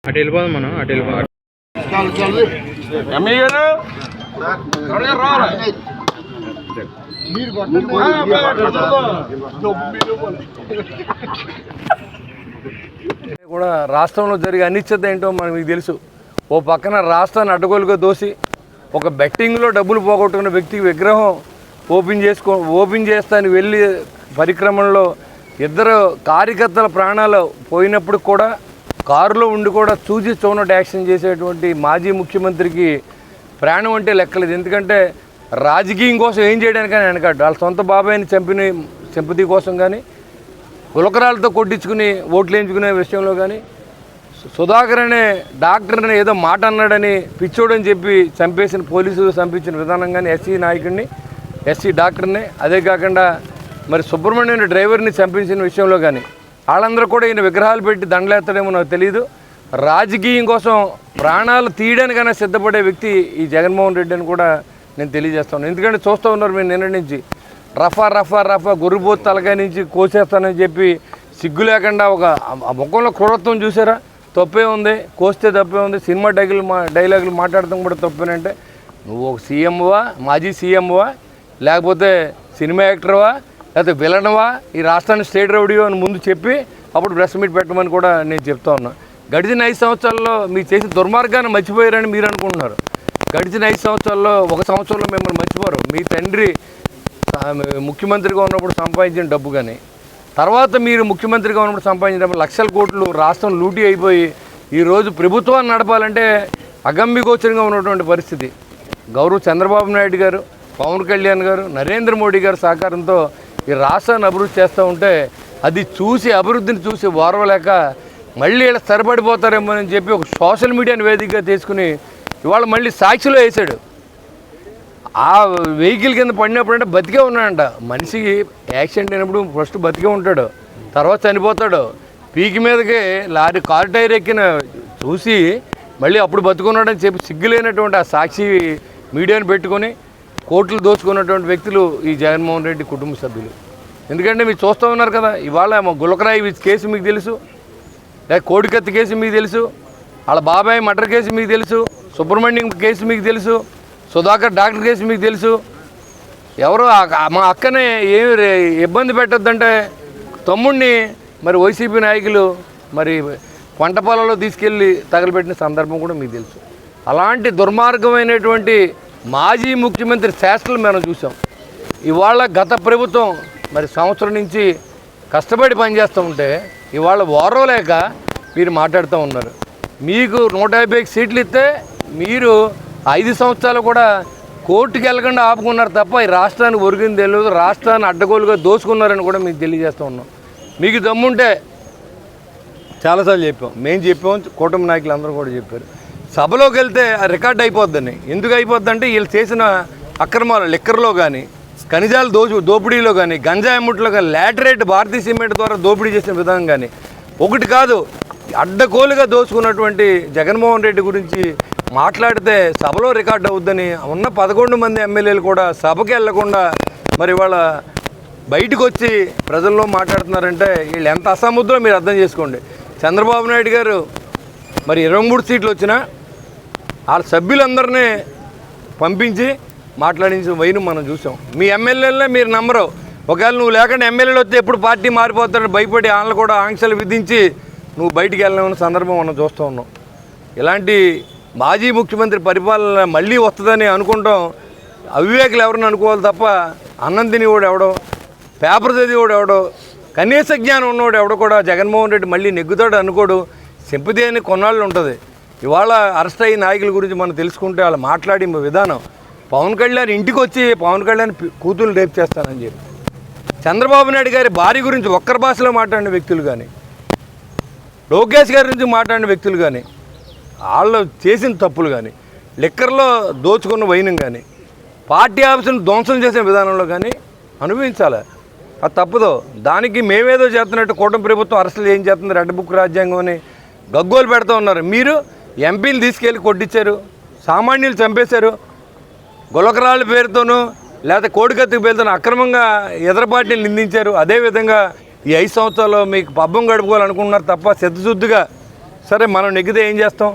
అటు వెళ్ళిపోదాం మనం, అటు వెళ్ళిపోదాం. కూడా రాష్ట్రంలో జరిగే అనిశ్చిత ఏంటో మనకు తెలుసు. ఓ పక్కన రాష్ట్రాన్ని అడ్డగోలుగా దోసి ఒక బెట్టింగ్లో డబ్బులు పోగొట్టుకున్న వ్యక్తి విగ్రహం ఓపెన్ చేస్తాను వెళ్ళి పరిక్రమణలో ఇద్దరు కార్యకర్తల ప్రాణాలు పోయినప్పుడు కూడా కారులో ఉండి కూడా చూసి చూడనట్టు యాక్షన్ చేసేటువంటి మాజీ ముఖ్యమంత్రికి ప్రాణం అంటే లెక్కలేదు. ఎందుకంటే రాజకీయం కోసం ఏం చేయడానికని వెనకాడు. వాళ్ళ సొంత బాబాయిని సింపతి కోసం కానీ గులకరాలతో కొట్టించుకుని ఓట్లు వేయించుకునే విషయంలో కానీ సుధాకర్ అనే డాక్టర్ని ఏదో మాట అన్నాడని పిచ్చోడని చెప్పి చంపేసిన పోలీసులు చంపించిన విధానం కానీ ఎస్సీ డాక్టర్ని, అదే కాకుండా మరి సుబ్రహ్మణ్యం డ్రైవర్ని చంపించిన విషయంలో కానీ వాళ్ళందరూ కూడా ఈయన విగ్రహాలు పెట్టి దండలేస్తాడేమో నాకు తెలియదు. రాజకీయం కోసం ప్రాణాలు తీయడానికైనా సిద్ధపడే వ్యక్తి ఈ జగన్మోహన్ రెడ్డి అని కూడా నేను తెలియజేస్తాను. ఎందుకంటే చూస్తూ ఉన్నారు మీరు నిన్న నుంచి రఫా గొర్రెపోతు తలకాయ నుంచి కోసేస్తానని చెప్పి సిగ్గు లేకుండా ఒక ముఖంలో క్రూరత్వం చూసారా? తప్పే ఉంది, కోస్తే తప్పే ఉంది. సినిమా డైలాగులు మాట్లాడటం కూడా తప్పేనంటే నువ్వు ఒక సీఎంవా, మాజీ సీఎంవా, లేకపోతే సినిమా యాక్టర్వా, లేకపోతే విలన్వా, ఈ రాష్ట్రాన్ని స్టేట్ రౌడీయో అని ముందు చెప్పి అప్పుడు ప్రెస్ మీట్ పెట్టమని కూడా నేను చెప్తా ఉన్నా. గడిచిన 5 సంవత్సరాల్లో మీరు చేసిన దుర్మార్గాన్ని మర్చిపోయారని మీరు అనుకుంటున్నారు. గడిచిన 5 సంవత్సరాల్లో 1 సంవత్సరంలో మిమ్మల్ని మర్చిపోరు. మీ తండ్రి ముఖ్యమంత్రిగా ఉన్నప్పుడు సంపాదించిన డబ్బు కానీ తర్వాత మీరు ముఖ్యమంత్రిగా ఉన్నప్పుడు సంపాదించిన లక్షల కోట్లు రాష్ట్రం లూటీ అయిపోయి ఈరోజు ప్రభుత్వాన్ని నడపాలంటే అగమ్యగోచరంగా ఉన్నటువంటి పరిస్థితి. గౌరవ్ చంద్రబాబు నాయుడు గారు, పవన్ కళ్యాణ్ గారు, నరేంద్ర మోడీ గారి సహకారంతో ఈ రాష్ట్రాన్ని అభివృద్ధి చేస్తూ ఉంటే అది చూసి అభివృద్ధిని చూసి ఓర్వలేక మళ్ళీ ఇలా స్థిరపడిపోతారేమో అని చెప్పి ఒక సోషల్ మీడియాని వేదికగా తీసుకుని ఇవాళ మళ్ళీ సాక్షిలో వేసాడు. ఆ వెహికల్ కింద పడినప్పుడు బతికే ఉన్నాడంట. మనిషికి యాక్సిడెంట్ అయినప్పుడు ఫస్ట్ బతికే ఉంటాడు, తర్వాత చనిపోతాడు. పీకి మీదకి కారు టైర్ ఎక్కిన చూసి మళ్ళీ అప్పుడు బతుకున్నాడని చెప్పి సిగ్గులేనటువంటి ఆ సాక్షి మీడియాని పెట్టుకొని కోట్లు దోచుకున్నటువంటి వ్యక్తులు ఈ జగన్మోహన్ రెడ్డి కుటుంబ సభ్యులు. ఎందుకంటే మీరు చూస్తూ ఉన్నారు కదా, ఇవాళ గులకరాయి కేసు మీకు తెలుసు, లేక కోడికత్తి కేసు మీకు తెలుసు, వాళ్ళ బాబాయ్ మర్డర్ కేసు మీకు తెలుసు, సుబ్రహ్మణ్యం కేసు మీకు తెలుసు, సుధాకర్ డాక్టర్ కేసు మీకు తెలుసు. ఎవరో మా అక్కనే ఏమి ఇబ్బంది పెట్టొద్దంటే తమ్ముడిని మరి వైసీపీ నాయకులు మరి పంట పొలంలో తీసుకెళ్ళి తగలబెట్టిన సందర్భం కూడా మీకు తెలుసు. అలాంటి దుర్మార్గమైనటువంటి మాజీ ముఖ్యమంత్రి శాస్త్రాలు మనం చూసాం. ఇవాళ గత ప్రభుత్వం మరి సంవత్సరం నుంచి కష్టపడి పనిచేస్తూ ఉంటే ఇవాళ ఓర్వలేక మీరు మాట్లాడుతూ ఉన్నారు. మీకు 150 సీట్లు ఇస్తే మీరు 5 సంవత్సరాలు కూడా కోర్టుకు వెళ్ళకుండా ఆపుకున్నారు తప్ప ఈ రాష్ట్రానికి ఒరిగింది తెలియదు. రాష్ట్రాన్ని అడ్డగోలుగా దోచుకున్నారని కూడా మీకు తెలియజేస్తూ ఉన్నాం. మీకు దమ్ముంటే చాలాసార్లు చెప్పాం, మేము చెప్పాం, కూటమి నాయకులు అందరూ కూడా చెప్పారు. సభలోకి వెళ్తే రికార్డ్ అయిపోద్దని. ఎందుకు అయిపోద్ది అంటే వీళ్ళు చేసిన అక్రమాలు లిక్కర్లో కానీ, ఖనిజాల దోపిడీలో కానీ, గంజాయి అమ్ముట్లో కానీ, లాటరేట్ భారతీయ సిమెంట్ ద్వారా దోపిడీ చేసిన విధానం కానీ ఒకటి కాదు, అడ్డగోలుగా దోచుకున్నటువంటి జగన్మోహన్ రెడ్డి గురించి మాట్లాడితే సభలో రికార్డ్ అవుద్దని ఉన్న 11 మంది ఎమ్మెల్యేలు కూడా సభకి వెళ్లకుండా మరి వాళ్ళ బయటకు వచ్చి ప్రజల్లో మాట్లాడుతున్నారంటే వీళ్ళు ఎంత అసముద్రో మీరు అర్థం చేసుకోండి. చంద్రబాబు నాయుడు గారు మరి 23 సీట్లు వచ్చినా వాళ్ళ సభ్యులందరినీ పంపించి మాట్లాడించిన వైను మనం చూసాం. మీ ఎమ్మెల్యేలనే మీరు నమ్మరు. ఒకవేళ నువ్వు లేకుండా ఎమ్మెల్యేలు వస్తే ఎప్పుడు పార్టీ మారిపోతారని భయపడి వాళ్ళు కూడా ఆంక్షలు విధించి నువ్వు బయటికి వెళ్ళిన సందర్భం మనం చూస్తూ ఉన్నాం. ఇలాంటి మాజీ ముఖ్యమంత్రి పరిపాలన మళ్ళీ వస్తుందని అనుకుంటాం. అవివేకులు ఎవరిని అనుకోవాలి తప్ప అన్నం తినేవాడు ఎవడో, పేపర్ చదివేవాడు ఎవడో, కనీస జ్ఞానం ఉన్నవాడు ఎవడో కూడా జగన్మోహన్ రెడ్డి మళ్ళీ నెగ్గుతాడు అనుకోడు. సింపతి అని కొన్నాళ్ళు ఉంటుంది. ఇవాళ అరెస్ట్ అయిన నాయకుల గురించి మనం తెలుసుకుంటే వాళ్ళు మాట్లాడే విధానం, పవన్ కళ్యాణ్ ఇంటికి వచ్చి పవన్ కళ్యాణ్ కూతురు రేపు చేస్తానని చెప్పి, చంద్రబాబు నాయుడు గారి భార్య గురించి ఒక్కరి భాషలో మాట్లాడిన వ్యక్తులు కానీ, లోకేష్ గారి గురించి మాట్లాడిన వ్యక్తులు కానీ, వాళ్ళు చేసిన తప్పులు కానీ, లిక్కర్లో దోచుకున్న వైనం కానీ, పార్టీ ఆఫీసును ధ్వంసం చేసిన విధానంలో కానీ అనుభవించాలి. అది తప్పదు. దానికి మేమేదో చేస్తున్నట్టు కూటమి ప్రభుత్వం అరెస్టులు ఏం చేస్తుంది, రెడ్ బుక్ రాజ్యాంగం అని గగ్గోలు పెడుతూ ఉన్నారు. మీరు ఎంపీలు తీసుకెళ్ళి కొట్టించారు, సామాన్యులు చంపేశారు, గులకరాళ్ళ పేరుతోనూ లేకపోతే కోడికత్తికి పేరుతోనూ అక్రమంగా ఎదర పార్టీని నిందించారు. అదేవిధంగా ఈ 5 సంవత్సరాలు మీకు పబ్బం గడుపుకోవాలనుకుంటున్నారు తప్ప సిద్ధశుద్ధిగా సరే మనం నెగ్గితే ఏం చేస్తాం,